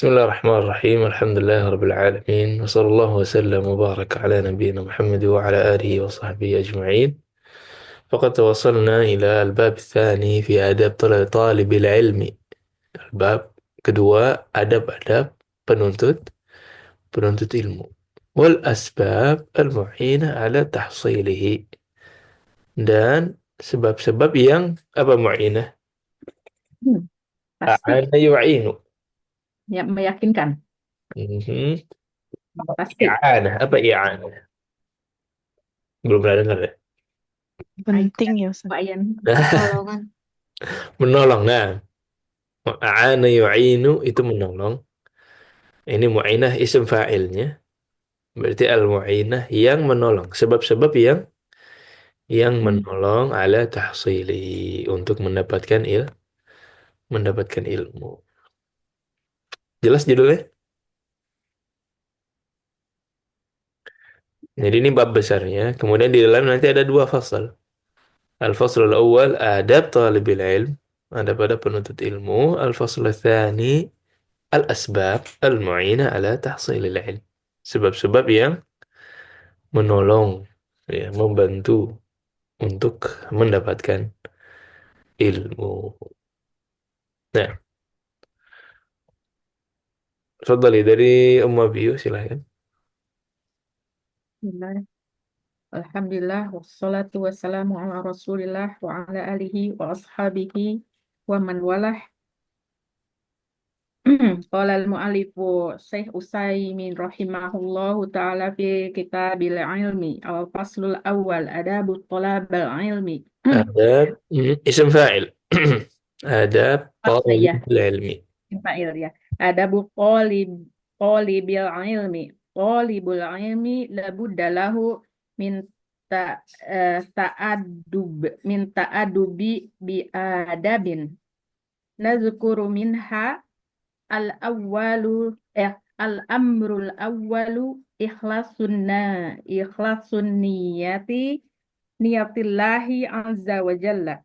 بسم الله الرحمن الرحيم الحمد لله رب العالمين وصلى الله وسلم وبارك على نبينا محمد وعلى آله وصحبه أجمعين. فقد وصلنا إلى الباب الثاني في آداب طالب العلم. الباب kedua, adab-adab penuntut penuntut ilmu. والأسباب المعينة على تحصيله, dan sebab-sebab yang apa mu'inah? Pasti A'ana yu'inu. ya meyakinkan. Mhm. Pasti. I'anah, apa i'anah? Belum pernah dengar ya? Penting ya Ustaz. Pak Yan. Pertolongan. Menolong. Nah, a'ana yu'inu itu menolong. Ini mu'inah isim fa'ilnya. Berarti al-mu'inah yang menolong. Sebab-sebab yang menolong ala tahsili, untuk mendapatkan ilmu. Jelas judulnya? Jadi ini bab besarnya. Kemudian di dalam nanti ada dua fasal. Al-faslul awal adab talibil ilm. Ada pada penuntut ilmu. Al-faslul tsani al-asbab al-mu'inah ala tahsilil ilm. Sebab-sebab yang menolong, ya, membantu untuk mendapatkan ilmu. Nah, Fadli dari Umma Biyu silahkan. Bismillah. Alhamdulillah wassalatu wassalamu ala Rasulillah wa ala alihi wa ashabihi wa man walah. Qala al-mu'allifu Syekh Utsaimin rahimahullahu taala fi kitabil ilmi al-faslul awal adabut thalabal ilmi. Adab, isim fa'il. Adab Ya, talibul ilmi. fa'il ya. Adabu qalibil ilmi. Qalibul ilmi labudda lahu min ta, ta'adubi bi adabin. Nazkuru minha al-awwalu al-amrul awwalu ikhlasun niyatillahi azza wa jalla.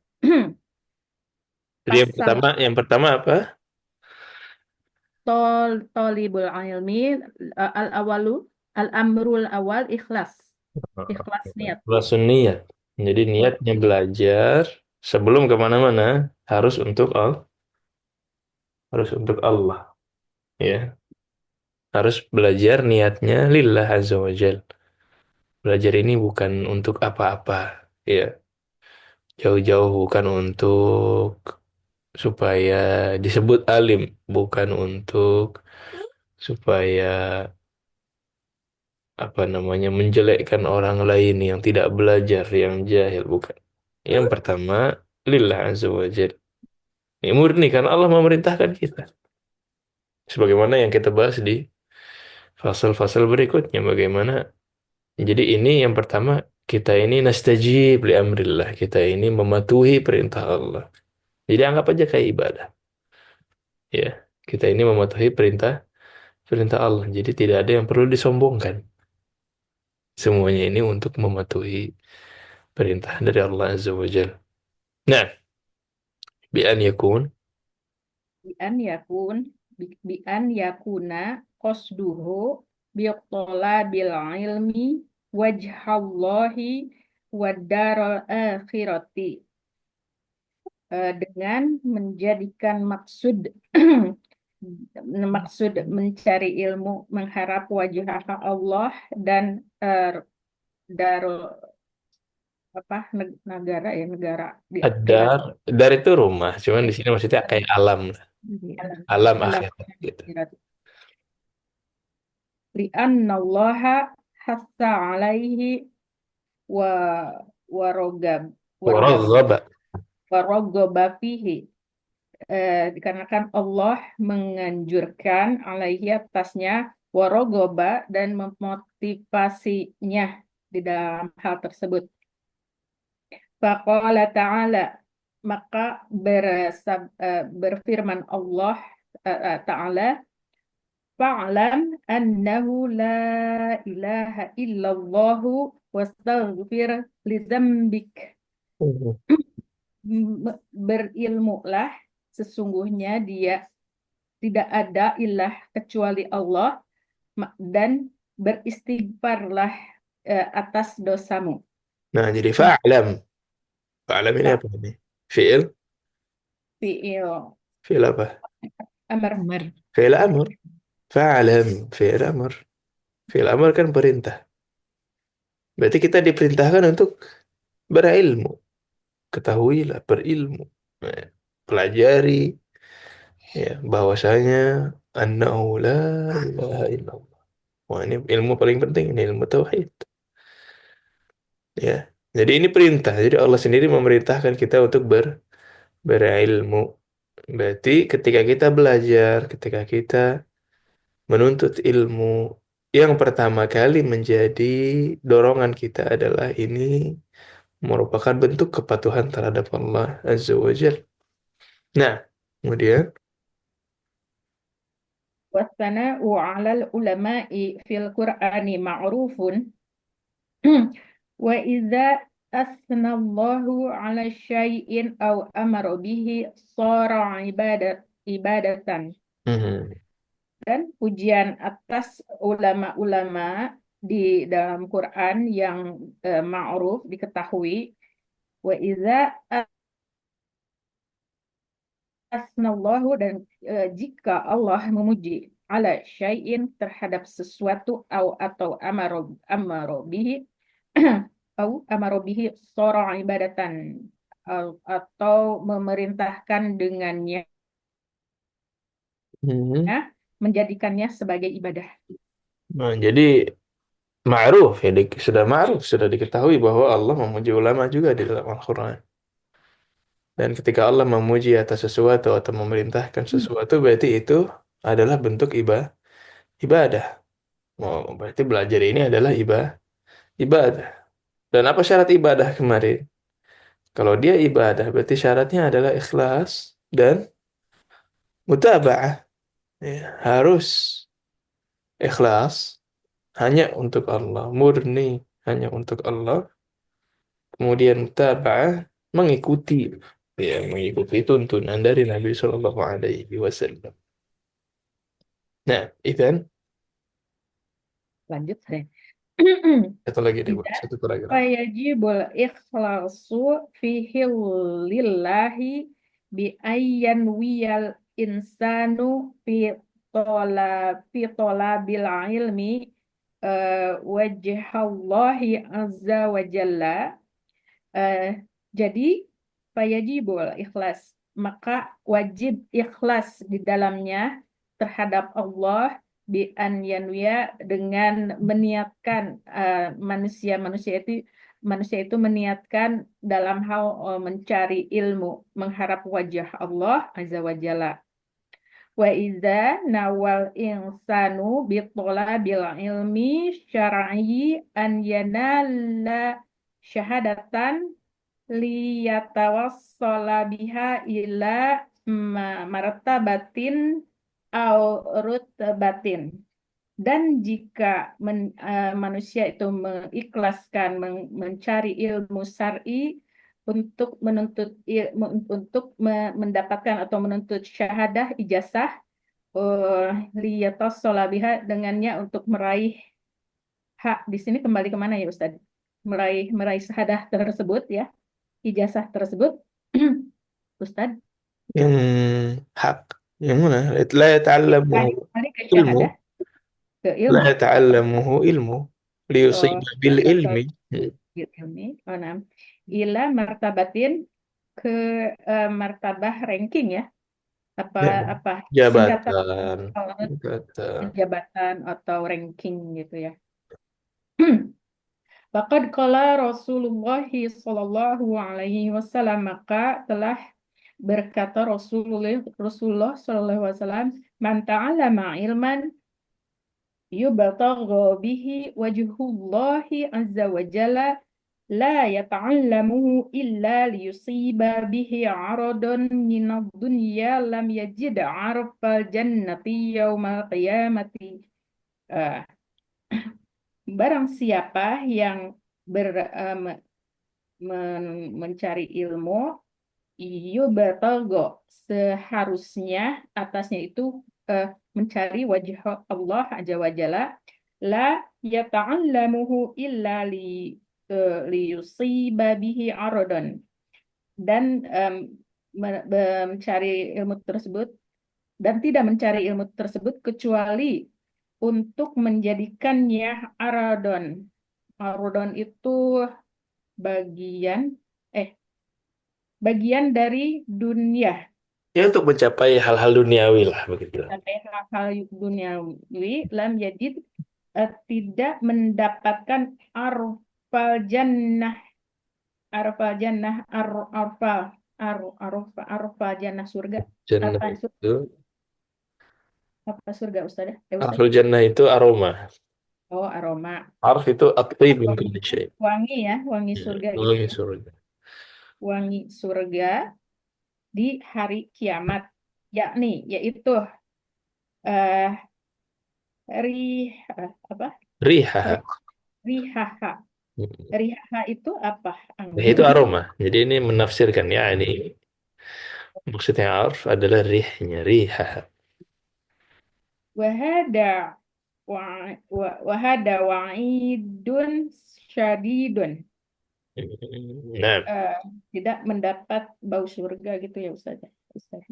Jadi yang pertama apa? Tolibul ilmi al awalu al amrul awal ikhlas niat. Langsung niat. Jadi Ya. niatnya belajar sebelum kemana-mana harus untuk Allah, ya. Harus belajar niatnya lillah azza wa jal. Belajar ini bukan untuk apa-apa, ya. Jauh-jauh bukan untuk supaya disebut alim, bukan untuk supaya apa namanya menjelekkan orang lain yang tidak belajar, yang jahil, bukan. Yang pertama, lillah azza wa jal. Ini murni karena Allah memerintahkan kita. Sebagaimana yang kita bahas di fasal-fasal berikutnya, bagaimana. Jadi ini yang pertama, kita ini nastajib li amrillah, kita ini mematuhi perintah Allah. Jadi anggap aja kayak ibadah, ya. Kita ini mematuhi perintah perintah Allah. Jadi tidak ada yang perlu disombongkan. Semuanya ini untuk mematuhi perintah dari Allah Azza wa Jalla. Nah, bi an yakun Bi an yakuna qasduhu bi bil ilmi wajhallahi wad daral akhirati. Dengan menjadikan maksud mencari ilmu mengharap wajah Allah dan darul negara ya negara di akhirat. ad-dar, dar itu rumah, cuman di sini maksudnya kayak alam, alam Alam akhirat gitu. akhirat. Li'annallaha hassa alaihi wa warogab Waraghaba. warogoba fihi. Dikarenakan Allah menganjurkan alaihi atasnya warogoba dan memotivasinya di dalam hal tersebut. Faqala ta'ala, maka berfirman Allah ta'ala, fa'lam annahu la ilaha illallahu wastaghfir li dzambik. Berilmulah sesungguhnya tidak ada ilah kecuali Allah dan beristighfarlah atas dosamu. Nah, jadi Nah, fa'lam. Fa'lam ini fa apa ini? Fi'il? fi'il Fi'il apa? amr. Umar. Fi'il amr. Fa'lam. Fi'il amr. Fi'il amr kan perintah. Berarti kita diperintahkan untuk berilmu. Ketahuilah, berilmu. Nah, pelajari ya bahwasanya annahu la ilaha illallah. Wah, ini ilmu paling penting, ini ilmu tauhid. Ya. Jadi ini perintah. Jadi Allah sendiri memerintahkan kita untuk berilmu. Berarti ketika kita belajar, ketika kita menuntut ilmu, yang pertama kali menjadi dorongan kita adalah ini merupakan bentuk kepatuhan terhadap Allah Azza wa Jalla. Nah, kemudian Wasana'u 'alal ulama'i fil Qur'ani ma'rufun wa idza asnallahu 'ala syai'in aw amara bihi shara ibadatan. mhm, Dan pujian atas ulama-ulama di dalam Quran yang ma'ruf diketahui, wa idza asnallahu, dan jika Allah memuji ala syai'in terhadap sesuatu atau amaro bihi au amaro bihi sora ibadatan, atau memerintahkan dengannya mhm. menjadikannya sebagai ibadah. Nah, jadi ma'ruf ya, sudah ma'ruf, sudah diketahui bahwa Allah memuji ulama juga di dalam Al-Quran. Dan ketika Allah memuji atas sesuatu atau memerintahkan sesuatu, berarti itu adalah bentuk ibadah. Oh, berarti belajar ini adalah ibadah. Dan apa syarat ibadah kemarin? Kalau dia ibadah, berarti syaratnya adalah ikhlas dan mutaba'ah. Ya, harus ikhlas hanya untuk Allah, murni hanya untuk Allah. Kemudian mutaba'ah, mengikuti, ya, mengikuti tuntunan dari Nabi Shallallahu Alaihi Wasallam. Nah, Ethan, Lanjut saya. satu lagi deh, Bang. Tidak, Satu paragraf. fayajibul ikhlasu fihi lillahi bi ayyan wiyal insanu fi tolabil ilmi wajhallahi azza wa jalla. Eh, jadi fayajibul ikhlas, maka wajib ikhlas di dalamnya terhadap Allah, bi an yanwiya, dengan meniatkan, manusia itu meniatkan dalam hal mencari ilmu, mengharap wajah Allah azza wa jalla. Wa iza nawal insanu bil ilmi syar'i an yanala syahadatan liyatawassala biha ila martabatin au rutbatin. Dan jika manusia itu mengikhlaskan mencari ilmu syar'i untuk mendapatkan atau menuntut syahadah ijazah, liyatawassala biha, dengannya untuk meraih hak. Di sini kembali kemana ya Ustadz? Meraih syahadah tersebut ya, ijazah tersebut. Ustadz, Yang hak, yang mana? La yata'allamuhu balik ke ilmu, syahadah, ke la ilmu. yata'allamuhu ilmu, Oh, liyusiba bil betul. ilmi. Hmm. Ilmi. Oh, nah. Ila martabatin, ke martabah ranking ya. Apa Ya, apa singkatan jabatan, atau kata. jabatan atau ranking gitu ya. Faqad qala Rasulullah sallallahu alaihi wasallam, maka telah berkata Rasulullah sallallahu alaihi wasallam, man ta'allama ilman yubtagha bihi wajhullahi azza wa jalla la yata'allamuhu illa liyusiba bihi 'aradan minad dunya lam yajid 'arfal jannati yaumal qiyamati. Eh, Barang siapa yang ber, eh, mencari ilmu, yubtagha, seharusnya atasnya itu mencari wajah Allah Azza wa Jalla, la yata'allamuhu illa liyusiba bihi aradon, dan mencari ilmu tersebut, dan tidak mencari ilmu tersebut kecuali untuk menjadikannya aradon. Aradon itu bagian eh bagian dari dunia, Ya untuk mencapai hal-hal duniawi lah begitu. sampai hal-hal duniawi, lam yajid, tidak mendapatkan arfal jannah, arfal jannah, arfal arfal jannah, surga. Jannah Apa surga, itu, apa surga Ustaz? Ustaz. arful jannah itu aroma. Oh, aroma. Arf itu at-tib min Aroma kulli itu syai. wangi ya, wangi Ya, surga gitu wangi ya. surga. Wangi surga di hari kiamat, yakni yaitu eh ri apa? Rihaha. Rihaha. Hmm. Rihaha itu apa? Nah, Angin. itu aroma. Jadi ini menafsirkan ya ini maksudnya arf adalah rihnya, rihaha. Wahada wahada wa'idun syadidun. Nah, Eh, Tidak mendapat bau surga gitu ya Ustaz. Ustaz.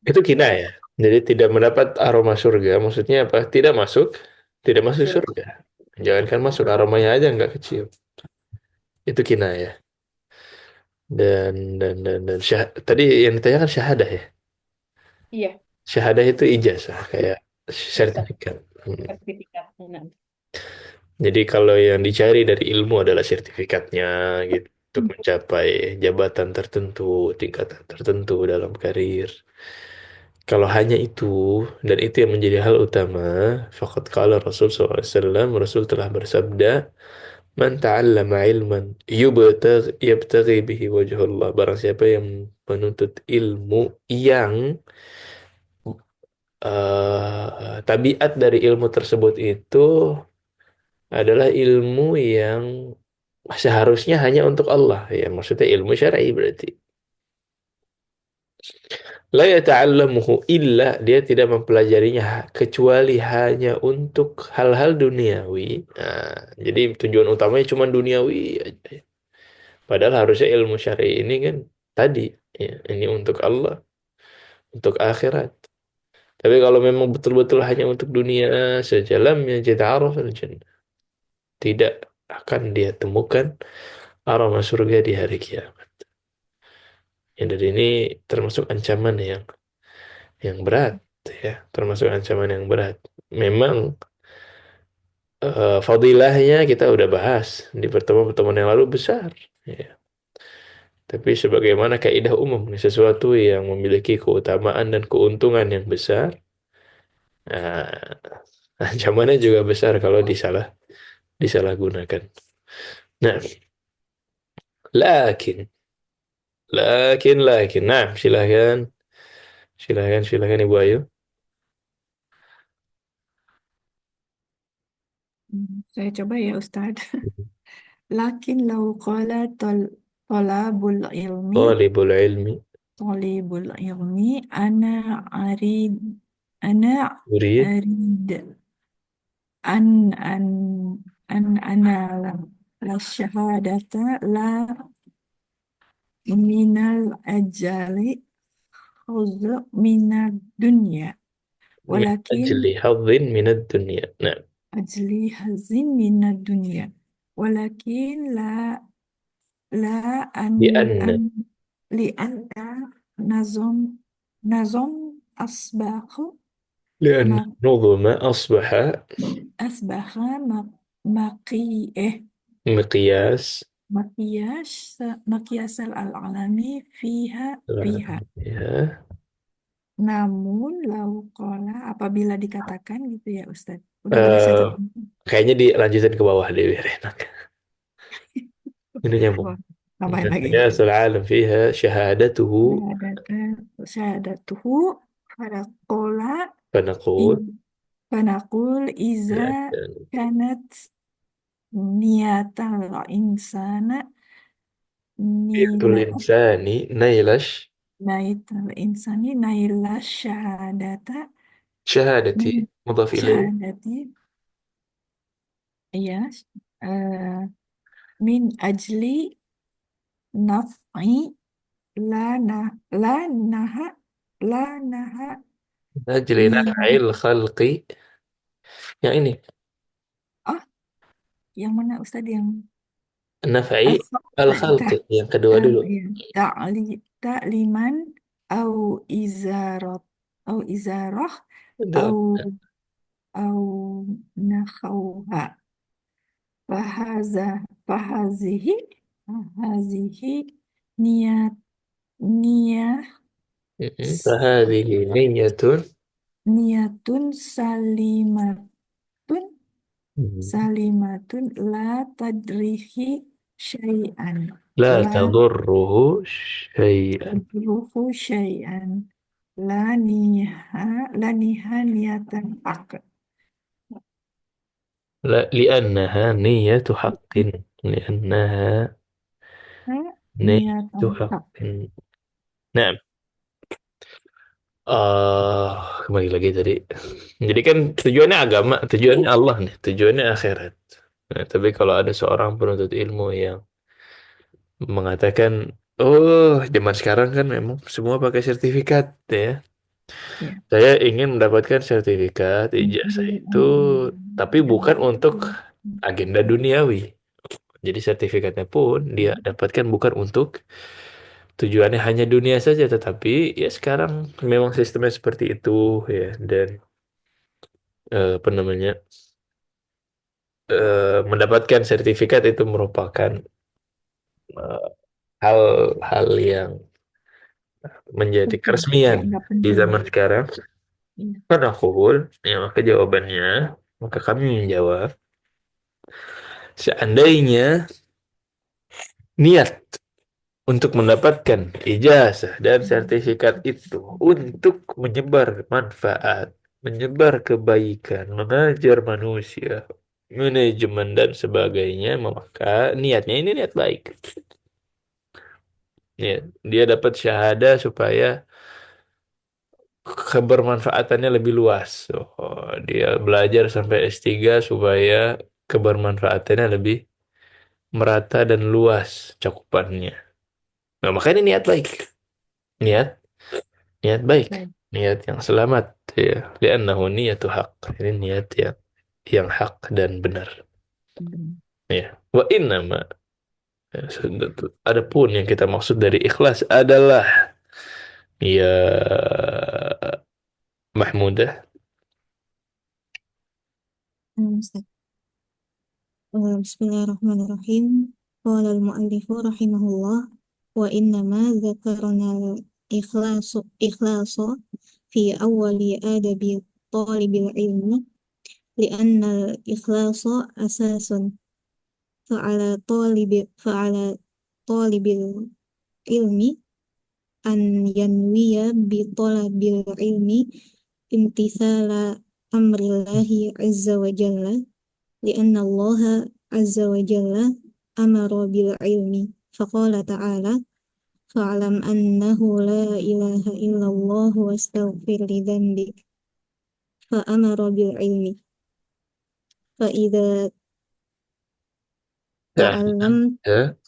itu kina Tidak ya. Jadi tidak mendapat aroma surga. Maksudnya apa? Tidak masuk surga. surga. Jangankan masuk, aromanya aja nggak kecium. Itu kina ya. Dan tadi yang ditanyakan syahadah ya. Iya, Syahadah itu ijazah kayak jasa sertifikat. Hmm. sertifikat. Nah. Jadi kalau yang dicari dari ilmu adalah sertifikatnya gitu untuk mencapai jabatan tertentu, tingkatan tertentu dalam karir. Kalau hanya itu dan itu yang menjadi hal utama, faqad qala Rasul SAW, Rasul telah bersabda, "Man ta'allama ilman yabtaghi bihi wajhullah." Barang siapa yang menuntut ilmu yang tabiat dari ilmu tersebut itu adalah ilmu yang seharusnya hanya untuk Allah. Ya, maksudnya ilmu syar'i berarti. La yata'allamuhu illa, dia tidak mempelajarinya kecuali hanya untuk hal-hal duniawi. Nah, jadi tujuan utamanya cuma duniawi aja. Padahal harusnya ilmu syar'i ini kan tadi ya, ini untuk Allah, untuk akhirat. Tapi kalau memang betul-betul hanya untuk dunia saja, lam yajid arafal jannah. Tidak akan dia temukan aroma surga di hari kiamat. Ya, dari ini termasuk ancaman yang berat ya, termasuk ancaman yang berat. Memang fadilahnya kita udah bahas di pertemuan-pertemuan yang lalu besar. Ya. Tapi sebagaimana kaidah umum, sesuatu yang memiliki keutamaan dan keuntungan yang besar, nah, ancamannya juga besar kalau disalahgunakan. Nah, lakin, nah, silakan Ibu Ayu. Saya coba ya Ustadz. Lakin lau qala talabul ilmi, Talibul ilmi talibul ilmi, arid, ana yurid arid, an, an, ana la syahadata la minal ajali khudh minad dunya. min Walakin ajli hadzin minad dunya. Nah, ajli hazin minad dunya. Walakin la an di anna an li anda nazom nazom asbahu لأن ma النظم أصبح asbaha ma maqi مقياس maqiyas maqiyasal al alami fiha. ya. Namun laukola apabila dikatakan gitu ya Ustadz. Udah boleh saya Eh, terangkan. kayaknya dilanjutin ke bawah deh biar enak. Ini nyambung. Wah, tambahin lagi. مقياس العالم فيها شهادته Syahadatuhu farakola فنقول Panakul iza ya, kanat niatal insana نية nila الإنسان نيلش naital insani naila syahadata Syahadati min mudhaf ilaih. syahadati, iya, eh, min ajli naf'i la nah la naha la naha Ajli niyat. naf'il khalqi. Yang ini. Oh, yang mana Ustadz yang Naf'i al-khalq al-khalqi. Yang kedua dulu. ya, ta'li ta'liman au izarat au izarah Kedua. au nakhauha fahaza fahazihi fahazihi niyat niyah Fahadhihi niyyatun. niyatun salimatun Mhm. salimatun la tadrihi syai'an La la tadurruhu syai'an. tadruhu syai'an la niha la niha niyatan haq لا لأنها نية حق. لأنها نية niyatan haq. حق. Nah, kembali lagi tadi. Jadi kan tujuannya agama, tujuannya Allah nih, tujuannya akhirat. Nah, tapi kalau ada seorang penuntut ilmu yang mengatakan, oh, zaman sekarang kan memang semua pakai sertifikat ya. Ya. Saya ingin mendapatkan sertifikat ijazah itu, tapi bukan untuk agenda duniawi. Jadi sertifikatnya pun dia dapatkan bukan untuk tujuannya hanya dunia saja, tetapi ya sekarang memang sistemnya seperti itu ya. Dan apa namanya, mendapatkan sertifikat itu merupakan eh, hal-hal yang menjadi Penting, keresmian dianggap di penting. zaman sekarang. Iya. Karena aku, ya maka jawabannya, maka kami menjawab, seandainya niat untuk mendapatkan ijazah dan sertifikat itu untuk menyebar manfaat, menyebar kebaikan, mengajar manusia, manajemen dan sebagainya, maka niatnya ini niat baik. Ya, dia dapat syahadah supaya kebermanfaatannya lebih luas. Oh, dia belajar sampai S3 supaya kebermanfaatannya lebih merata dan luas cakupannya. Nah, makanya ini niat baik. Niat niat baik, Baik. niat yang selamat ya. Li'annahu niyatu haq. Ini niat yang hak dan benar. Benar. Ya. Wa innama ya, adapun yang kita maksud dari ikhlas adalah ya Mahmudah. Ustaz. Bismillahirrahmanirrahim. Qala al-mu'allifu rahimahullah wa innama dzakarna ikhlasu fi awwali adabi talibil ilmi li'anna al-ikhlasa asasun fa'ala talibil ilmi an yanwiya bi talabil ilmi imtithala amrillahi azza wa jalla لأن الله عز وجل أمر بالعلم فقال تعالى فاعلم أنه لا إله إلا الله واستغفر لذنبك فأمر بالعلم فإذا Ya, تعلمت ya.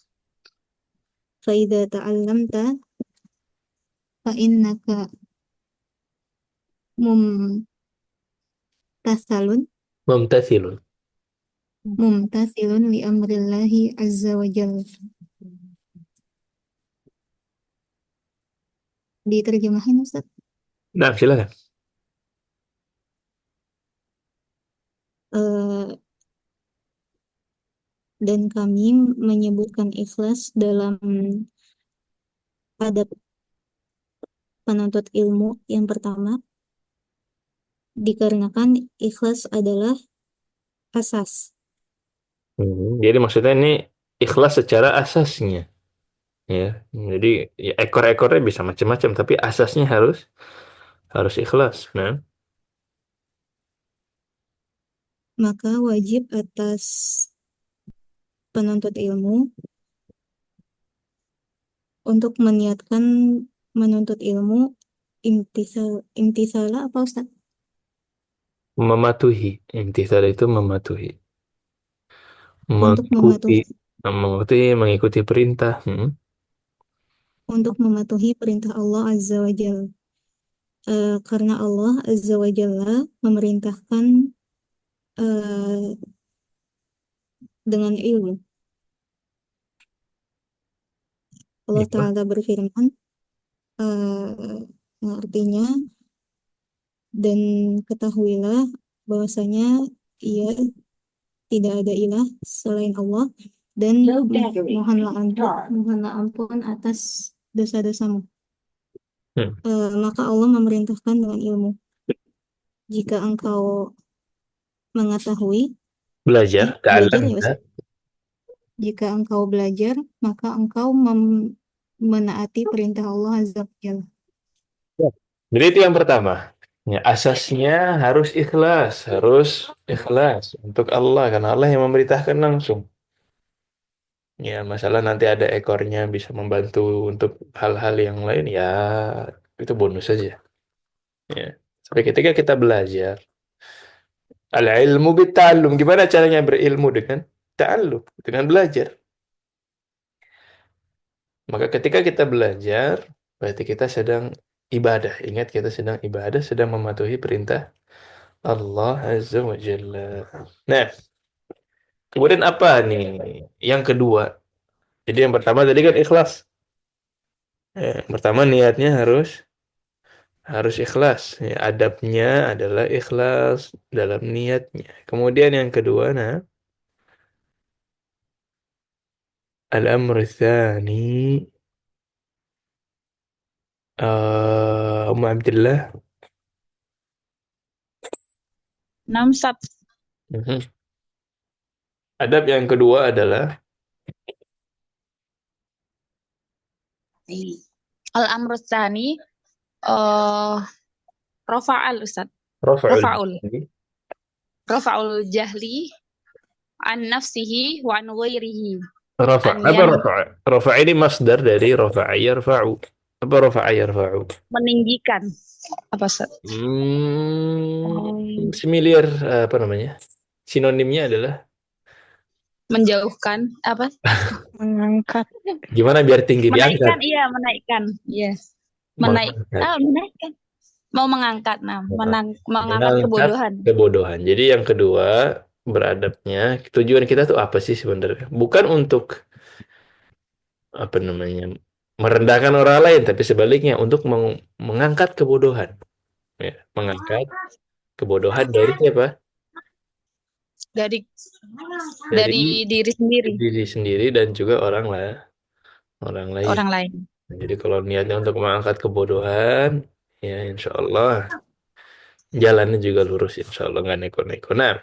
فإذا تعلمت فإنك ممتثل Mumtathilun. ممتثل لأمر الله عز وجل. Diterjemahin Ustaz. Nah, silakan. Eh, dan kami menyebutkan ikhlas dalam adab penuntut ilmu yang pertama dikarenakan ikhlas adalah asas. Jadi maksudnya ini ikhlas secara asasnya. Ya, jadi ya, ekor-ekornya bisa macam-macam, tapi asasnya harus harus ikhlas. Nah, Maka wajib atas penuntut ilmu untuk meniatkan menuntut ilmu intisala apa Ustaz? Mematuhi. Imtithal itu mematuhi. Untuk Mengikuti. mematuhi Mengikuti perintah. untuk mematuhi perintah Allah Azza wa Jalla. Karena Allah Azza wa Jalla memerintahkan eh, dengan ilmu. Allah Gitu. Ta'ala berfirman, artinya, dan ketahuilah bahwasanya ia tidak ada ilah selain Allah, dan mohonlah ampun atas dosa-dosamu. Hmm. Maka Allah memerintahkan dengan ilmu. Jika engkau mengetahui, Belajar. belajar Ta'allam. ya Ustaz. Jika engkau belajar, maka engkau menaati perintah Allah Azza wa Jalla. Ya. Jadi itu yang pertama. Ya, asasnya harus ikhlas. Harus ikhlas untuk Allah. Karena Allah yang memerintahkan langsung. Ya, masalah nanti ada ekornya bisa membantu untuk hal-hal yang lain. Ya, itu bonus saja. Ya. Tapi ketika kita belajar. Al-ilmu bitta'allum. Gimana caranya berilmu dengan ta'allum? Dengan belajar. Maka ketika kita belajar, berarti kita sedang ibadah. Ingat kita sedang ibadah, sedang mematuhi perintah Allah Azza wa Jalla. Nah, kemudian apa nih? Yang kedua. Jadi yang pertama tadi kan ikhlas. Yang pertama niatnya harus ikhlas. Ya, adabnya adalah ikhlas dalam niatnya. Kemudian yang kedua, nah, al-amr tsani Ummu Abdillah. Namsat. Mhm. Adab yang kedua adalah Al-amru tsani eh rafa'al Ustaz. rafa'ul Rafa'ul. Rafa'ul jahli an nafsihi wa an ghairihi. rafa'. An Apa yan rafa'? Rafa' ini masdar dari rafa'a yarfa'u. Apa rafa'a yarfa'u? meninggikan. Apa Ustaz? Similar apa namanya? Sinonimnya adalah Menjauhkan apa? Mengangkat. gimana biar tinggi diangkat. Menaikkan, iya, menaikkan. Yes. Mengangkat. Menaikkan. Mau mengangkat, mengangkat Mengangkat kebodohan. kebodohan. Jadi yang kedua beradabnya tujuan kita tuh apa sih sebenarnya? Bukan untuk apa namanya merendahkan orang lain, tapi sebaliknya untuk mengangkat kebodohan. Ya, mengangkat kebodohan dari siapa? Dari Dari diri sendiri, diri sendiri dan juga orang lain. orang lain. Nah, jadi kalau niatnya untuk mengangkat kebodohan, ya insya Allah jalannya juga lurus, insya Allah nggak neko-neko. Nah,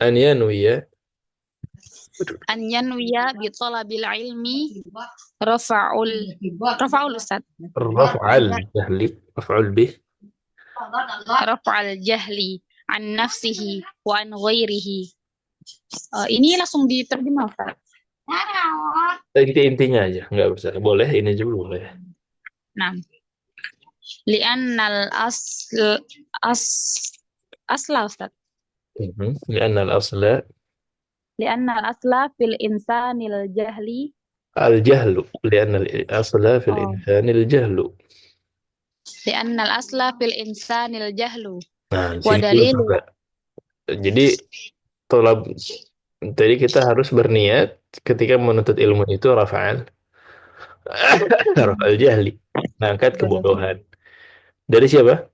anianu ya, An yanwiya bi talabil ilmi rafa'ul Ustaz. raf'al jahli, raf'al bih, Rafa'al jahli an nafsihi wa an ghairihi. Ini langsung diterjemah Ustaz. intinya aja, nggak usah. Boleh, ini juga boleh. Nah, li'annal as asla Ustaz. لأن الأصل Li'annal asla fil insanil jahli. الجهل لأن الأصل في Oh, الإنسان الجهل. li'annal asla fil insanil jahlu. Nah, di Wa sini dulu dalilu. juga. Jadi tolab Jadi kita harus berniat ketika menuntut ilmu itu rafa'al rafa'al jahli, mengangkat kebodohan. Dari siapa?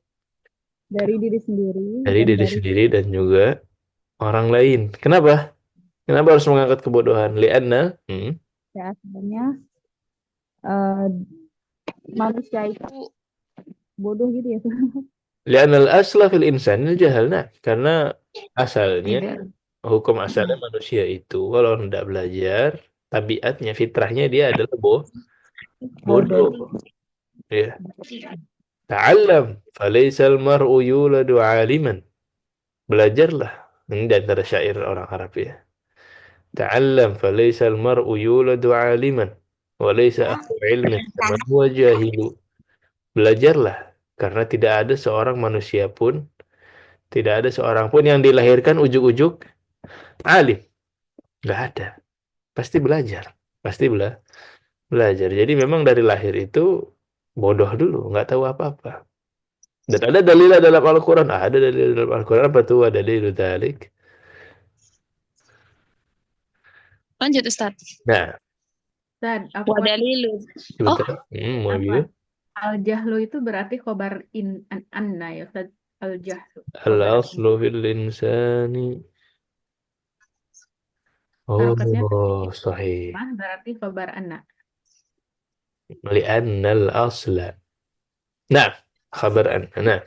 Dari diri sendiri Dari dan diri dari sendiri dan juga orang lain. Kenapa? Kenapa harus mengangkat kebodohan? Lianna, ya sebenarnya eh, manusia itu bodoh gitu ya. lianna al-asla fil insan jahal. Nah, karena asalnya Tidak. hukum asalnya manusia itu kalau tidak belajar, tabiatnya, fitrahnya dia adalah bodoh. Bodoh. Ya. Ta'allam, falaysa al-mar'u yuladu 'aliman. Belajarlah. Ini di antara syair orang Arab ya. Ta'allam falaysa al-mar'u yuladu 'aliman wa laysa akhu 'ilmin kaman huwa jahilu. Belajarlah karena tidak ada seorang manusia pun Tidak ada seorang pun yang dilahirkan ujuk-ujuk alim. Nggak ada. Pasti belajar. Pasti belajar. Jadi memang dari lahir itu bodoh dulu, nggak tahu apa-apa. Dan ada dalil dalam Al-Quran. Ada dalil dalam Al-Quran. Apa tuh? Ada dalil dalik. Lanjut Ustadz. Nah, Dan apa Wadalilu. Oh, sebentar. Mau apa? gitu. Al-jahlu itu berarti khobar anna ya Ustaz. Al-jahlu. Khobar Al-aslu fil insani. harokatnya Oh, sahih. berarti khobar anna. Li'anna al-asla. Nah, khabar anna. Nah,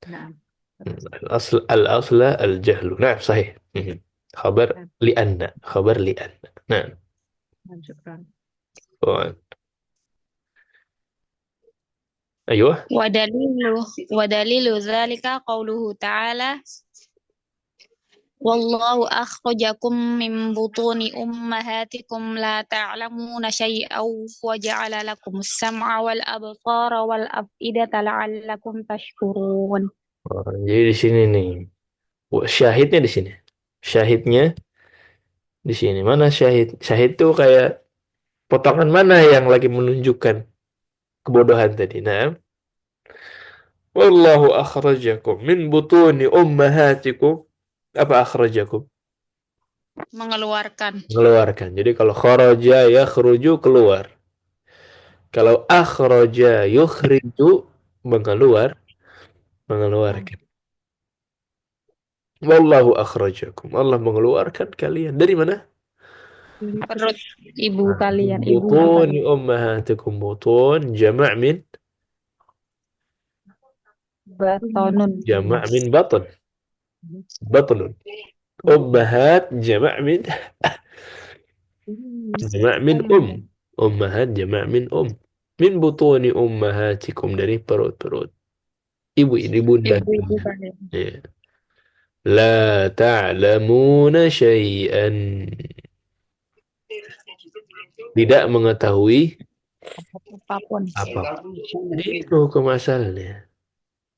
Nah, الأصل الجهل. نعم صحيح. خبر nah, لأن. خبر لأن. نعم. nah, syukran. طبعاً. أيوه. wadalilu zalika qauluhu ta'ala wallahu akhrajakum min butuni ummahatikum la ta'lamuna syai'aw wa ja'ala lakumus sam'a wal absara wal af'idata la'allakum tashkurun. Jadi di sini nih. Syahidnya di sini. Syahidnya di sini. Mana syahid? Syahid itu kayak potongan mana yang lagi menunjukkan kebodohan tadi. Nah. Wallahu akhrajakum min butuni ummahatikum. Apa akhrajakum? Mengeluarkan. Mengeluarkan. Jadi kalau kharaja yakhruju keluar. Kalau akhraja yukhriju mengeluarkan. Wallahu akhrajakum. Allah mengeluarkan kalian dari mana? Perut ibu Nah, kalian, ibu butun kalian. ummahatikum butun Batonun. jama' min batn. Batnun. Ummahat jama' min Ummahat jama' min Min butuni ummahatikum dari perut-perut ibu bunda Ibu-ibu kalian. kalian. Ya. La ta'lamuna syai'an. Tidak mengetahui Apapun. apa. Itu hukum asalnya.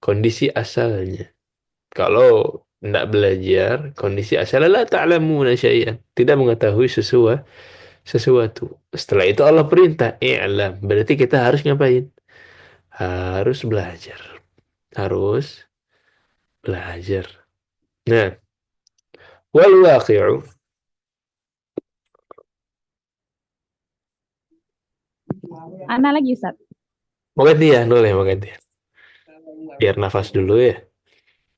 Kondisi asalnya. Kalau tidak belajar, kondisi asalnya la ta'lamuna syai'an. Tidak mengetahui sesuatu. Setelah itu Allah perintah, i'lam. Berarti kita harus ngapain? Harus belajar. Harus belajar. Nah, wal waqi'u. Ana lagi Ustaz. Mau ganti ya? Boleh, mau ganti. Biar nafas dulu ya.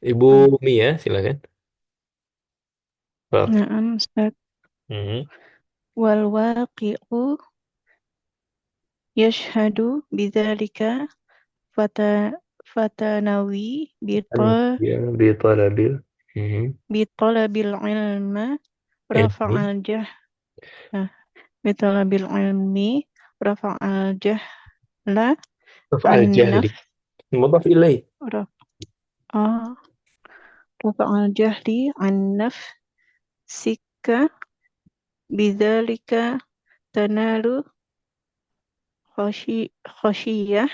Ibu Mia, silakan. Wal. Na'am, Ustaz. Mhm. Wal waqi'u yashhadu bidzalika fatanawi Ya, bi talabil. Mhm. bitalabil ilma Ilmi. rafa'al jah bitalabil ilmi rafa'al jahla Rafa'al jahli. Mudhaf ilaih. rafa'al jahli an nafsika bidzalika tanalu khashiyah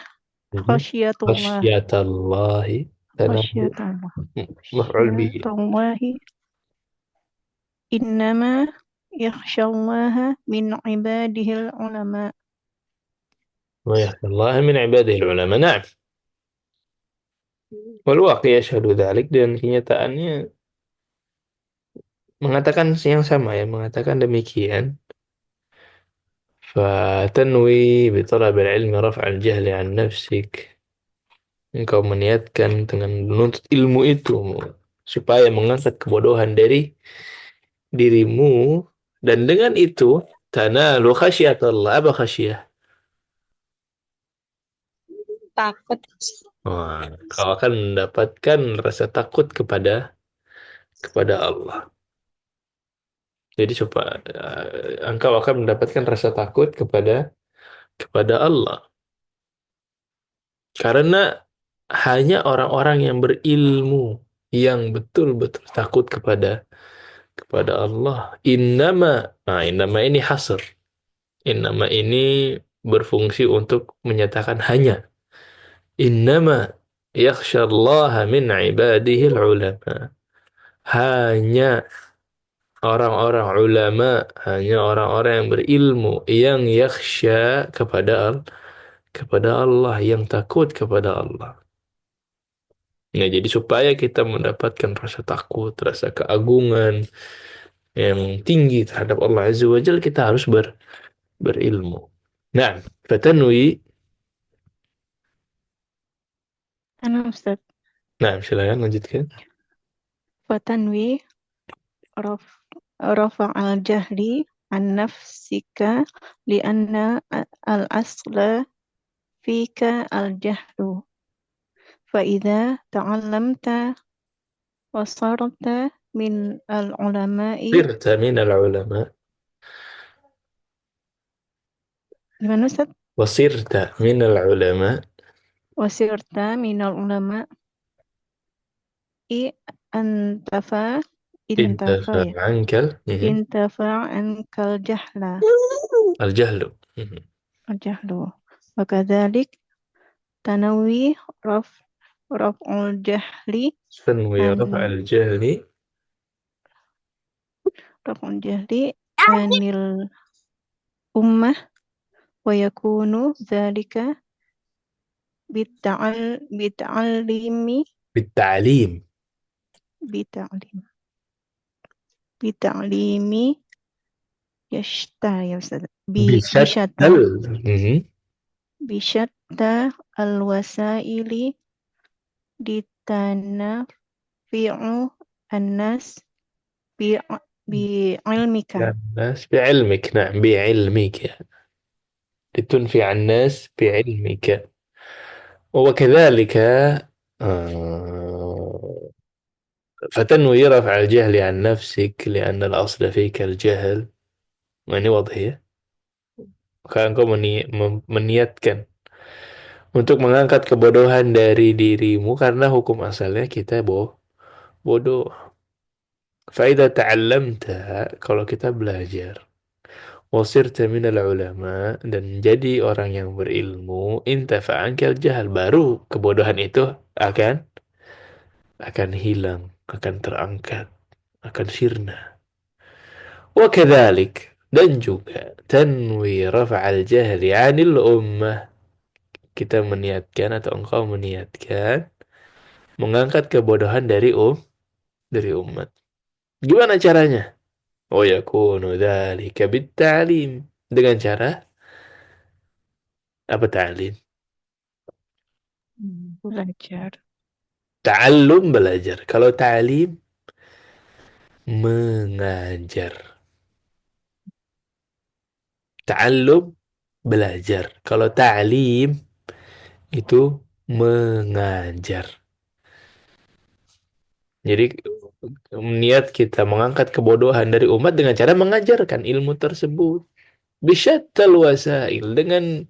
khashiyatullah Khasyatallahi. Tanahu. khashiyatullah Maf'ul bihi. khashiyatullahi innama yakhshallaha min ibadihil ulama. ويخشى الله من عباده العلماء. نعم. والواقع يشهد ذلك, dan kenyataannya mengatakan yang sama ya, mengatakan demikian. Fatanwi bitalab al-ilmi raf'al jahli an nafsik. Engkau meniatkan dengan menuntut ilmu itu supaya mengangkat kebodohan dari dirimu, dan dengan itu tanalu khasyatullah. Apa khasyah? Takut. Kau akan mendapatkan rasa takut kepada Allah. Jadi supaya engkau akan mendapatkan rasa takut kepada Allah. Karena hanya orang-orang yang berilmu yang betul-betul takut kepada Allah. Innama ini hasr. Innama ini berfungsi untuk menyatakan hanya. Innama yakhshallaha min ibadihil ulama. Hanya orang-orang ulama, hanya orang-orang yang berilmu yang yakhsha kepada Allah, yang takut kepada Allah. Nah, jadi supaya kita mendapatkan rasa takut, rasa keagungan yang tinggi terhadap Allah Azza wa Jalla, kita harus berilmu. Nah, fatanwi. Ana Ustaz. Nah, silakan lanjutkan. Fatanwi raf rafa'al jahli an nafsika li'anna al-asla fika al-jahlu. فإذا تعلمت وصرت من العلماء Sirta minal ulama. gimana Ustaz? Wasirta minal ulama. وصرت من العلماء انتفى Intafa انتفى ankal. انتفى عنك الجهل Al-jahlu. الجهل وكذلك تنوي رفع الجهل Tanwi عن raf'al jahli. رفع الجهل عن الأمة ويكون ذلك بالتعليم Bitta'lim. بتعليم بتعليم يشتى يا أستاذ Bisyattal. بشتى الوسائل لتنفع الناس بعلمك الناس بعلمك. نعم، بعلمك. لتنفع الناس بعلمك. وكذلك فتنوي رفع الجهل عن نفسك لأن الأصل فيك الجهل. Ini wadhiyah. Maka engkau meniatkan untuk mengangkat kebodohan dari dirimu karena hukum asalnya kita bodoh. Faida ta'allamta, kalau kita belajar, wasirta minal ulama, dan jadi orang yang berilmu, intafa'ankal jahal, baru kebodohan itu akan hilang, akan terangkat, akan sirna. Wa kadzalik, dan juga tanwi raf'al jahli 'anil ummah, kita meniatkan atau engkau meniatkan mengangkat kebodohan dari umat. Gimana caranya? Oh, yakunu dzalika bitta'lim. Dengan cara apa ta'lim? belajar Ta'allum, belajar. Kalau ta'lim, mengajar. Ta'allum, belajar. Kalau ta'lim, itu mengajar. Jadi niat kita mengangkat kebodohan dari umat dengan cara mengajarkan ilmu tersebut. Bisyattal wasail, dengan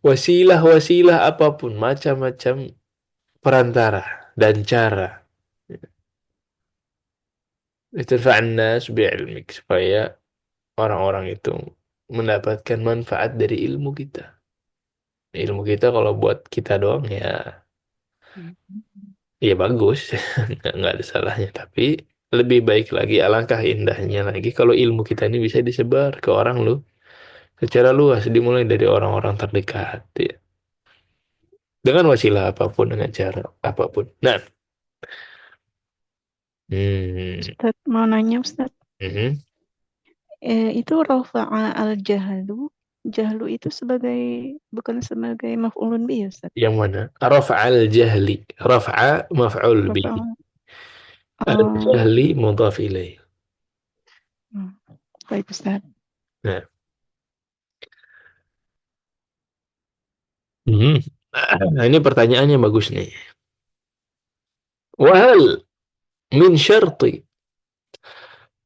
wasilah-wasilah apapun, macam-macam perantara dan cara. Itirfa'an nas bi'ilmik, supaya orang-orang itu mendapatkan manfaat dari ilmu kita. Ilmu kita kalau buat kita doang ya, ya bagus, nggak ada salahnya. Tapi lebih baik lagi, alangkah indahnya lagi kalau ilmu kita ini bisa disebar ke orang secara luas, dimulai dari orang-orang terdekat, ya. Dengan wasilah apapun, dengan cara apapun. Nah, Ustaz mau nanya Ustaz mhm. itu rafa'a jahlu itu bukan sebagai maf'ulun bih ya Ustaz. Yang mana? Raf'al jahli. Raf'a maf'ul bihi. Oh, Al-jahli mudhaf ilaih. baik Ustaz. Nah. Mhm. Nah, ini pertanyaannya bagus nih. Wahal min syarti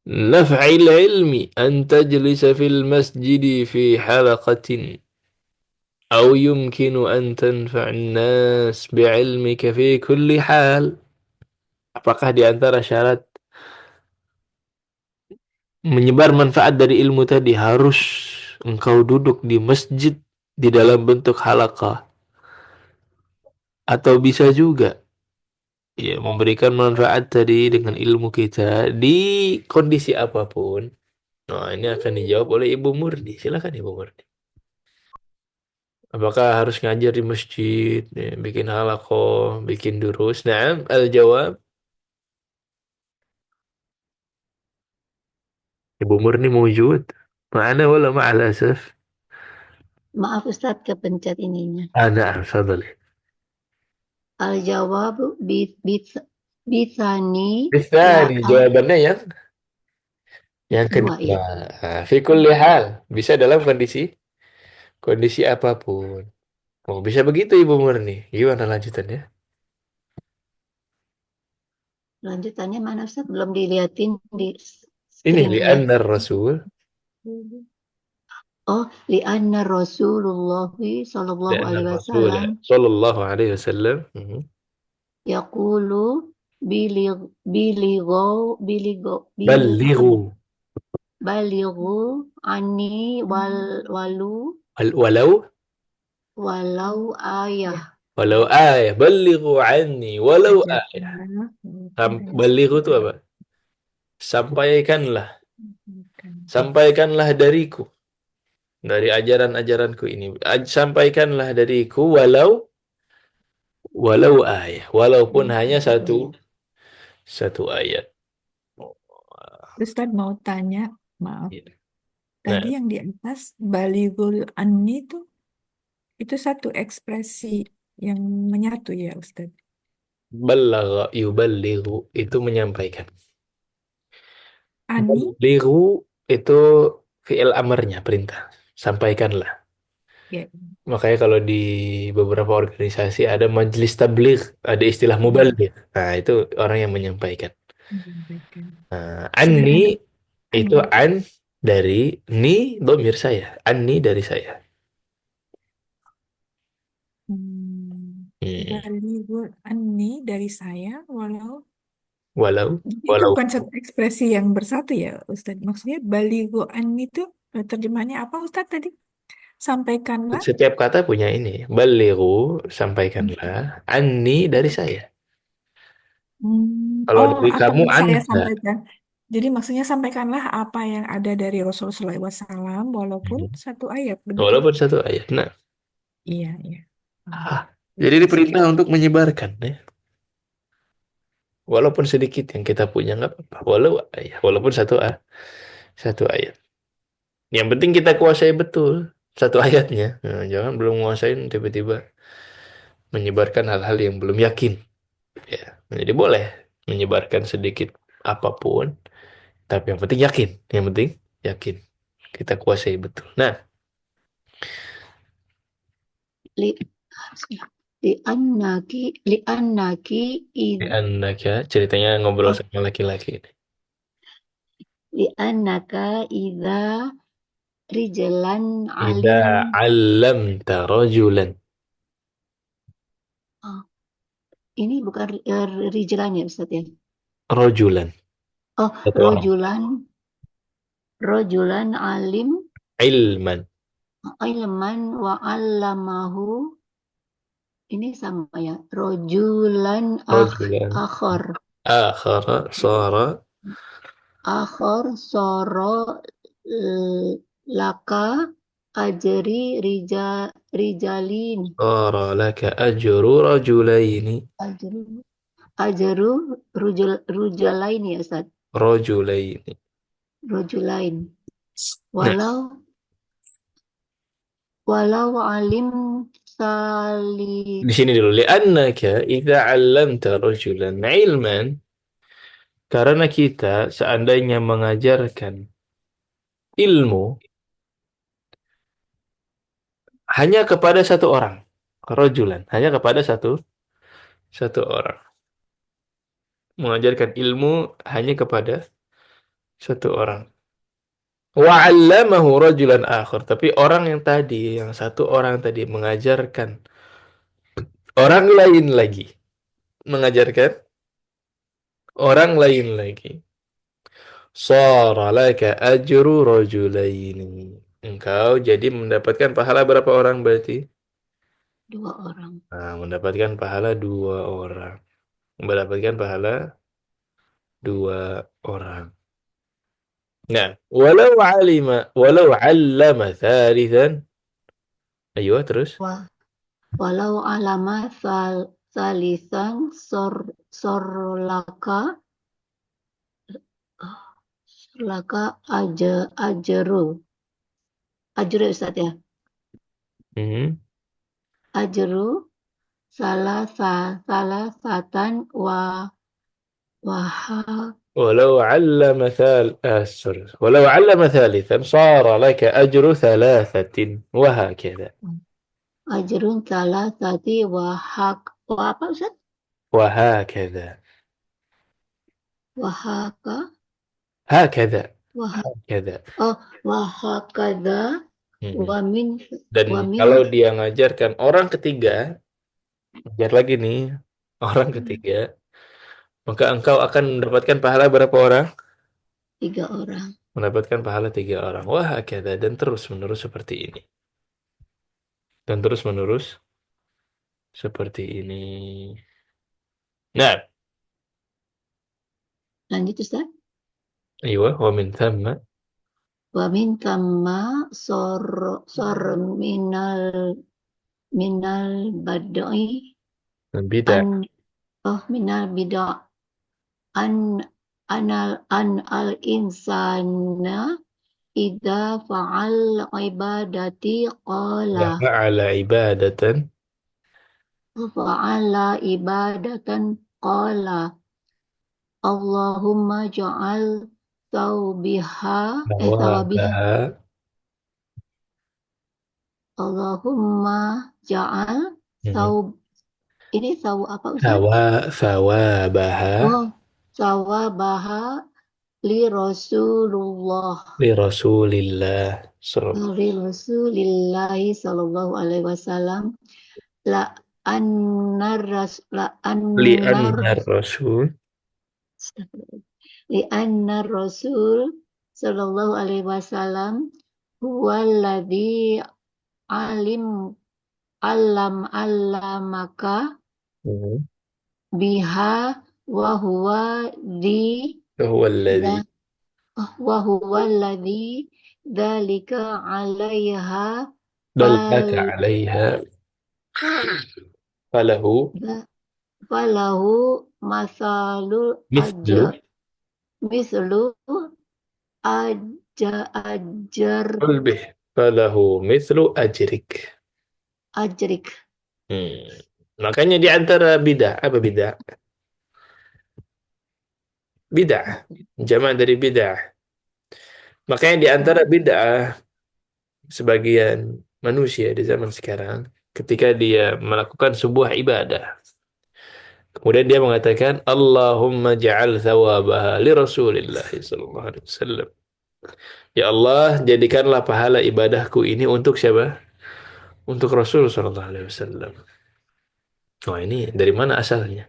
naf'il ilmi an tajlisa fil masjidi fi halaqatin أو يمكن أن تنفع الناس بعلمك في كل حال. Apakah di antara syarat menyebar manfaat dari ilmu tadi harus engkau duduk di masjid di dalam bentuk halaqah, Atau bisa juga ya memberikan manfaat tadi dengan ilmu kita di kondisi apapun. Nah, ini akan dijawab oleh Ibu Murni. Silakan Ibu Murni. Apakah harus ngajar di masjid, ya, bikin halaqah, bikin durus? Nah, al-jawab. Ibu Murni mewujud. Ma'ana wala ma'al asaf. Maaf Ustadz kepencet ininya. Na'am, fadali. Al-jawab bisani Bisani, jawabannya yang dua kedua. ya. Nah, fi kulli hal. Bisa dalam kondisi apapun. Oh, bisa begitu Ibu Murni. Gimana lanjutannya? Lanjutannya mana Ustadz? Belum diliatin di Ini screennya. li'anna Rasul. Oh, li'anna Rasulullah sallallahu Li'anna alaihi Rasul wasallam sallallahu alaihi wasallam. yaqulu biligh biligho biligho Ballighu. balighu anni walu Walau walau ayah. walau ayah. Ballighu anni walau ayah. Ajarkanlah Ballighu itu apa? Sampaikanlah. Sampaikanlah dariku. Dari ajaran-ajaranku ini. Sampaikanlah dariku walau ayat. Walaupun hanya satu ayat. Ustadz mau tanya, maaf. Iya. Tadi Nah, yang di atas baligul anni itu satu ekspresi yang menyatu ya Ustadz. balagha yuballighu itu menyampaikan. Ani Ballighu itu fi'il amarnya, perintah. Sampaikanlah. ya Makanya kalau di beberapa organisasi ada majelis tabligh, ada istilah iya, muballigh. Nah, itu orang yang menyampaikan. menyampaikan. Nah, anni Sedangkan itu ani an dari ni domir saya. Anni dari saya. Hmm. baligul anni dari saya Walau, itu walau bukan satu ekspresi yang bersatu ya Ustadz. Maksudnya baligul anni itu terjemahannya apa Ustadz tadi? Sampaikanlah. setiap kata punya ini. Balighu, sampaikanlah. Anni dari saya. Kalau Oh, dari atau kamu saya anda. sampaikan. Jadi maksudnya sampaikanlah apa yang ada dari Rasulullah SAW walaupun Hmm. satu ayat, begitu? Walaupun satu ayat. Nah, Iya, iya. Oh, jadi itu sih. diperintah untuk menyebarkan. Ya. Walaupun sedikit yang kita punya nggak apa-apa. Walaupun satu ayat. Yang penting kita kuasai betul satu ayatnya. Nah, jangan belum menguasain tiba-tiba menyebarkan hal-hal yang belum yakin. Ya, jadi boleh menyebarkan sedikit apapun, tapi yang penting yakin. Yang penting yakin. Kita kuasai betul. Nah, Li li'annaki di anaknya ceritanya ngobrol oh sama laki-laki ini. li'annaka idza rijlan Ida alim. alamta rajulan. Oh, ini bukan rijlan ya Ustaz ya. Rajulan. Oh, Satu orang. rojulan alim Ilman. ilman wa 'allamahu. Ini sama ya. Rojulan Rajulan. akhar Akhara sara soro laka ajri rijalin sara laka ajru rajulaini. ajru rujalain ya Ustaz. Rajulaini. Rojulain Nah, walau alim salih. di sini dulu. Li'annaka idza 'allamta rajulan ilman, karena kita seandainya mengajarkan ilmu hanya kepada satu orang. Rajulan, hanya kepada satu orang. Mengajarkan ilmu hanya kepada satu orang. Wa 'allamahu rajulan akhar, tapi orang yang satu orang tadi mengajarkan orang lain lagi, mengajarkan orang lain lagi. Shara laka ajru rajulaini. Engkau jadi mendapatkan pahala berapa orang berarti? Dua orang. Nah, mendapatkan pahala 2 orang. Mendapatkan pahala 2 orang. Nah, walau 'allama thalithan. Ayo terus. Wah, walau alama salisan sorlaka sorlaka ajeru. Ajru ya, Ustaz ya. Hmm. Ajru salah satan waha ولو علم ثالثا صار لك أجر 3 وهكذا. ajrun salah sati wahak apa Ustaz? وهكذا. Wahaka هكذا. wah كذا. oh wahakada Hmm. wamin Dan wamin kalau dia ngajarkan orang ketiga, ajar lagi nih, orang ketiga, maka engkau akan mendapatkan pahala berapa orang? 3 orang. Mendapatkan pahala 3 orang. Wah, kata dan terus menerus seperti ini. Dan terus menerus seperti ini. Nah, Lanjut Ustaz. aywa wa min thamma Wamin kama sor minal badai bid'ah. an minal bid'a an al insana idza fa'al ibadati Ya qala fa'ala ibadatan fa'ala ibadatan qala Allahumma ja'al sawabiha thawabaha. Allahumma ja'al Hmm. saw ini saw apa Ustaz? Thawabaha Oh, sawabaha li Rasulullah li Rasulillah li Rasulillahi sallallahu alaihi wasallam la li annar annar rasul li annar Rasul sallallahu alaihi wasallam huwallazi alim alamaka hmm. biha wa huwa di huwa alladhi wa huwa alladzi dzalika 'alaiha dallaka fal 'alaiha falahu falahu masalu mithlu mislu ajar qalbih falahu mithlu ajrik. ajrik. Hmm. Makanya di antara bid'ah, apa bid'ah? Bid'ah, jamak dari bid'ah. Makanya di antara bid'ah sebagian manusia di zaman sekarang, ketika dia melakukan sebuah ibadah, kemudian dia mengatakan, Allahumma ja'al thawabaha li Rasulillah sallallahu alaihi wasallam. Ya Allah, jadikanlah pahala ibadahku ini untuk siapa? Untuk Rasul sallallahu alaihi wasallam. Wah, ini dari mana asalnya?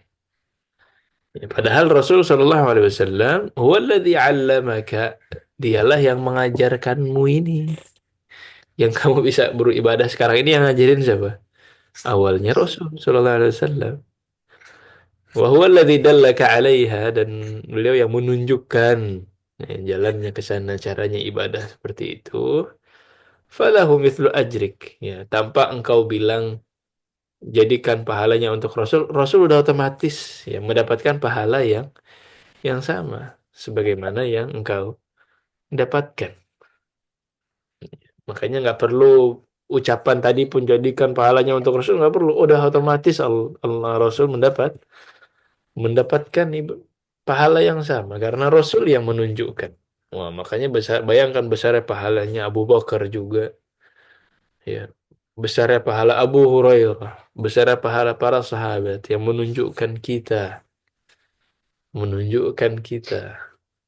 Ya, padahal Rasul Shallallahu Alaihi Wasallam, huwaladzi 'allamaka, dialah yang mengajarkanmu ini. Yang kamu bisa beribadah sekarang ini yang ngajarin siapa? Awalnya Rasul Shallallahu Alaihi Wasallam. Wa huwaladzi dallaka 'alaiha, dan beliau yang menunjukkan jalannya ke sana, caranya ibadah seperti itu. Falahu mithlu ajrik. Ya, tanpa engkau bilang jadikan pahalanya untuk Rasul, Rasul udah otomatis ya mendapatkan pahala yang sama sebagaimana yang engkau dapatkan. Makanya nggak perlu ucapan tadi pun jadikan pahalanya untuk Rasul, nggak perlu. Udah otomatis Allah Rasul mendapatkan pahala yang sama karena Rasul yang menunjukkan. Wah, makanya bayangkan besarnya pahalanya Abu Bakar juga, ya. Besarnya pahala Abu Hurairah, besarnya pahala para sahabat yang menunjukkan kita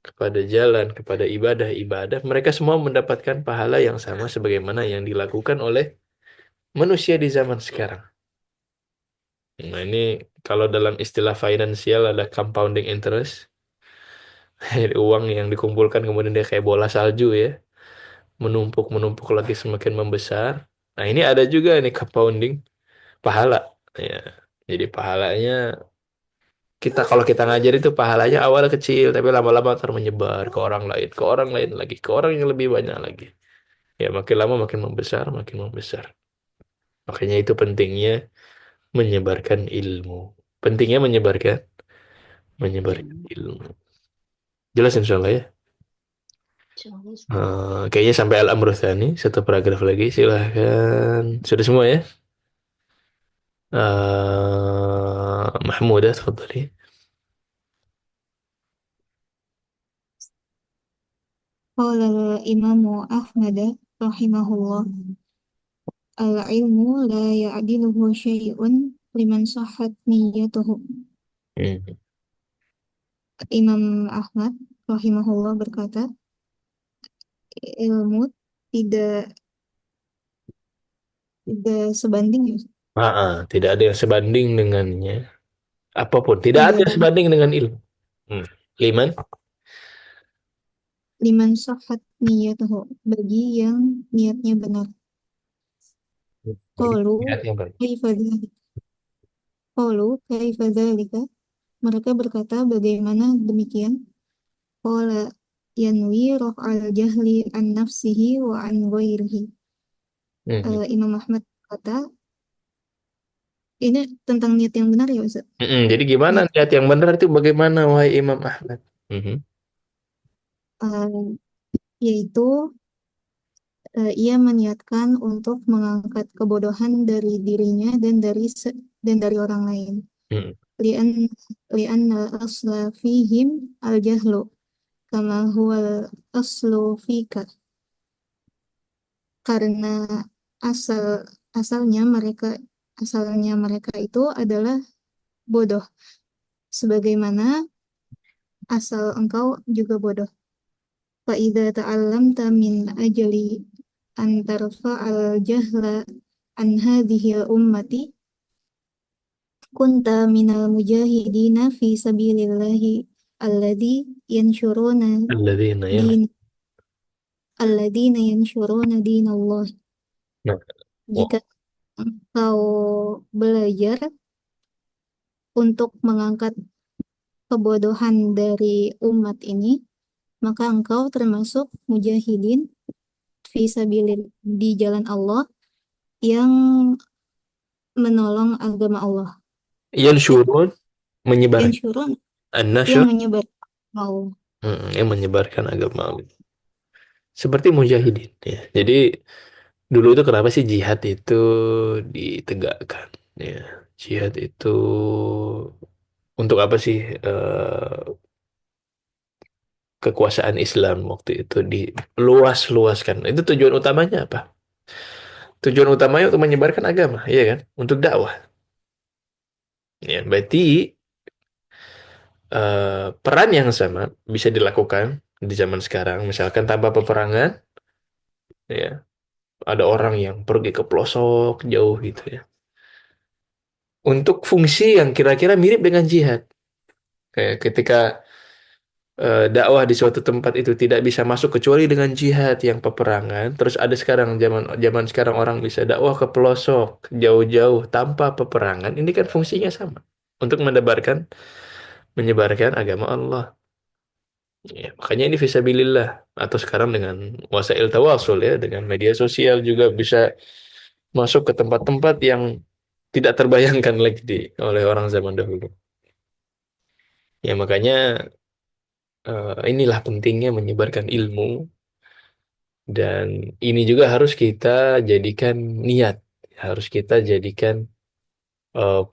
kepada jalan, kepada ibadah-ibadah, mereka semua mendapatkan pahala yang sama sebagaimana yang dilakukan oleh manusia di zaman sekarang. Nah, ini kalau dalam istilah finansial ada compounding interest. Uang yang dikumpulkan kemudian dia kayak bola salju ya, menumpuk-menumpuk lagi semakin membesar. Nah, ini ada juga nih compounding, pahala. Ya. Jadi pahalanya kita kalau kita ngajar itu pahalanya awal kecil tapi lama-lama terus menyebar ke orang lain, ke orang lain lagi, ke orang yang lebih banyak lagi. Ya makin lama makin membesar, makin membesar. Makanya itu pentingnya menyebarkan ilmu. Pentingnya menyebarkan ilmu. ilmu. Jelas insya Allah ya. Insyaallah, Ustaz. Kayaknya sampai Al-Amru Tsani, satu paragraf lagi. Silahkan. Sudah semua ya? Mahmudah, tafadhali. Qala al-Imamu Ahmad rahimahullah, al-ilmu la ya'diluhu syai'un liman sahhat niyyatuhu. Hmm. Imam Ahmad rahimahullah berkata, ilmu tidak tidak sebanding ya, Tidak ada yang sebanding dengannya. Apapun, tidak ada tidak yang ada sebanding dengan ilmu. Hmm. Liman? liman sahhat niyyatuhu, bagi yang niatnya benar. Bagi Qalu niat yang baik. kaifa dzalik? Qalu kaifa dzalika? Mereka berkata, bagaimana demikian? Qala yanwi raf'al jahli an nafsihi wa an ghairihi. Hmm. Imam Ahmad kata, ini tentang niat yang benar ya Ustaz? Jadi gimana Niat, niat yang benar itu bagaimana wahai Imam Ahmad? Mhm. eh, yaitu ia meniatkan untuk mengangkat kebodohan dari dirinya dan dari orang lain. Hmm. Lian lian asla fihim al jahlu kama huwa aslu fika, karena asal asalnya mereka asalnya mereka itu adalah bodoh, sebagaimana asal engkau juga bodoh. Fa idza ta'allamta min ajli an tarfa'al jahla an hadhihi ummati kunta minal mujahidina fi sabilillahi alladhi yanshuruna Alladzina ya. din alladzina yanshuruna dinallah. Nah, wah. Jika engkau belajar untuk mengangkat kebodohan dari umat ini, maka engkau termasuk mujahidin fisabilillah, di jalan Allah, yang menolong agama Allah. Yanshurun menyebar. Yang syurun, yang An-nashr menyebar Allah. yang menyebarkan agama Allah. Seperti mujahidin ya. Jadi dulu itu kenapa sih jihad itu ditegakkan ya. Jihad itu untuk apa sih kekuasaan Islam waktu itu diluas-luaskan. Itu tujuan utamanya apa? Tujuan utamanya untuk menyebarkan agama, iya kan? Untuk dakwah. Ya, berarti peran yang sama bisa dilakukan di zaman sekarang. Misalkan tanpa peperangan, ya, ada orang yang pergi ke pelosok jauh gitu ya. Untuk fungsi yang kira-kira mirip dengan jihad. Kayak ketika dakwah di suatu tempat itu tidak bisa masuk kecuali dengan jihad yang peperangan. Terus ada sekarang zaman zaman sekarang orang bisa dakwah ke pelosok jauh-jauh tanpa peperangan. Ini kan fungsinya sama untuk menyebarkan agama Allah. Ya, makanya ini fisabilillah atau sekarang dengan wasail tawasul ya dengan media sosial juga bisa masuk ke tempat-tempat yang tidak terbayangkan lagi oleh orang zaman dahulu. Ya makanya inilah pentingnya menyebarkan ilmu. Dan ini juga harus kita jadikan niat, harus kita jadikan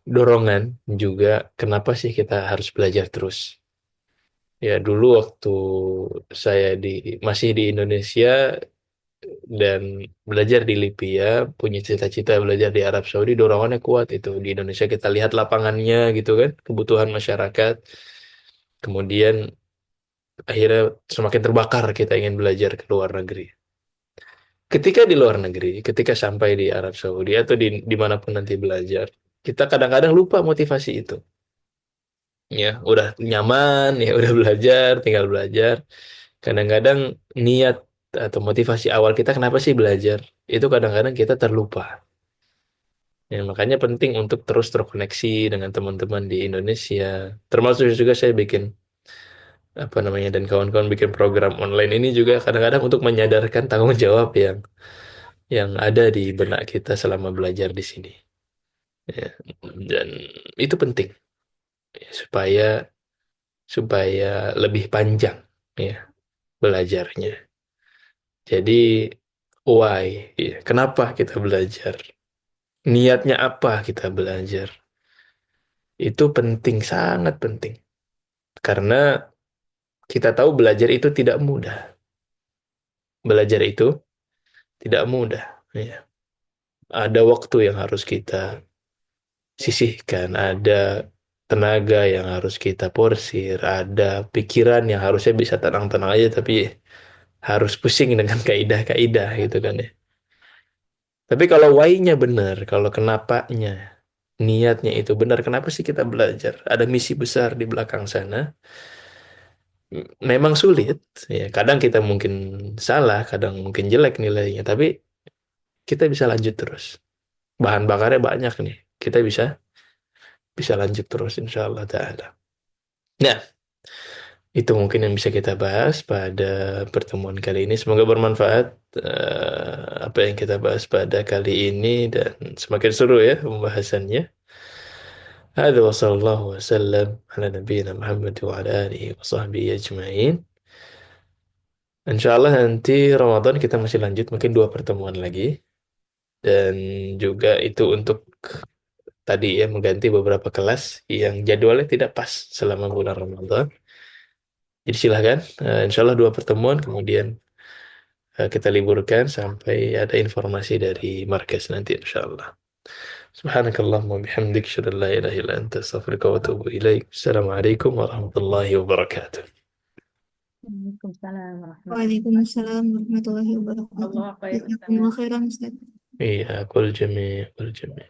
dorongan juga. Kenapa sih kita harus belajar terus? Ya dulu waktu saya masih di Indonesia dan belajar di Libya, punya cita-cita belajar di Arab Saudi, dorongannya kuat itu. Di Indonesia kita lihat lapangannya gitu kan, kebutuhan masyarakat. Kemudian akhirnya semakin terbakar kita ingin belajar ke luar negeri. Ketika di luar negeri, ketika sampai di Arab Saudi atau dimanapun nanti belajar, kita kadang-kadang lupa motivasi itu. Ya, udah nyaman, ya udah belajar, tinggal belajar. Kadang-kadang niat atau motivasi awal kita kenapa sih belajar? Itu kadang-kadang kita terlupa. Ya, makanya penting untuk terus terkoneksi dengan teman-teman di Indonesia. Termasuk juga saya bikin apa namanya dan kawan-kawan bikin program online ini juga kadang-kadang untuk menyadarkan tanggung jawab yang ada di benak kita selama belajar di sini. Ya, dan itu penting ya, supaya supaya lebih panjang ya belajarnya. Jadi why? Ya, kenapa kita belajar? Niatnya apa kita belajar? Itu penting, sangat penting. Karena kita tahu belajar itu tidak mudah. Belajar itu tidak mudah. Ya. Ada waktu yang harus kita sisihkan, ada tenaga yang harus kita porsir, ada pikiran yang harusnya bisa tenang-tenang aja, tapi harus pusing dengan kaidah-kaidah gitu kan ya. Tapi kalau why-nya benar, kalau kenapanya, niatnya itu benar, kenapa sih kita belajar? Ada misi besar di belakang sana. Memang sulit, ya. Kadang kita mungkin salah, kadang mungkin jelek nilainya, tapi kita bisa lanjut terus. Bahan bakarnya banyak nih. Kita bisa bisa lanjut terus insya Allah ta'ala. Nah, itu mungkin yang bisa kita bahas pada pertemuan kali ini. Semoga bermanfaat apa yang kita bahas pada kali ini dan semakin seru ya pembahasannya. Hadza wa sallallahu wasallam ala nabiyyina Muhammad wa ala alihi wa sahbihi ajma'in. Insya Allah nanti Ramadan kita masih lanjut mungkin 2 pertemuan lagi dan juga itu untuk tadi ya mengganti beberapa kelas yang jadwalnya tidak pas selama bulan Ramadan. Jadi silahkan, insya Allah 2 pertemuan, kemudian kita liburkan sampai ada informasi dari markas nanti insya Allah. Subhanakallahumma bihamdik, asyhadu an la ilaha illa anta, astaghfiruka wa atubu ilaik. Assalamualaikum warahmatullahi wabarakatuh. Waalaikumsalam warahmatullahi Waalaikumsalam warahmatullahi wabarakatuh. wabarakatuh. Jazakumullah khairan, Ustaz. Iya, kul jami', kul jami'.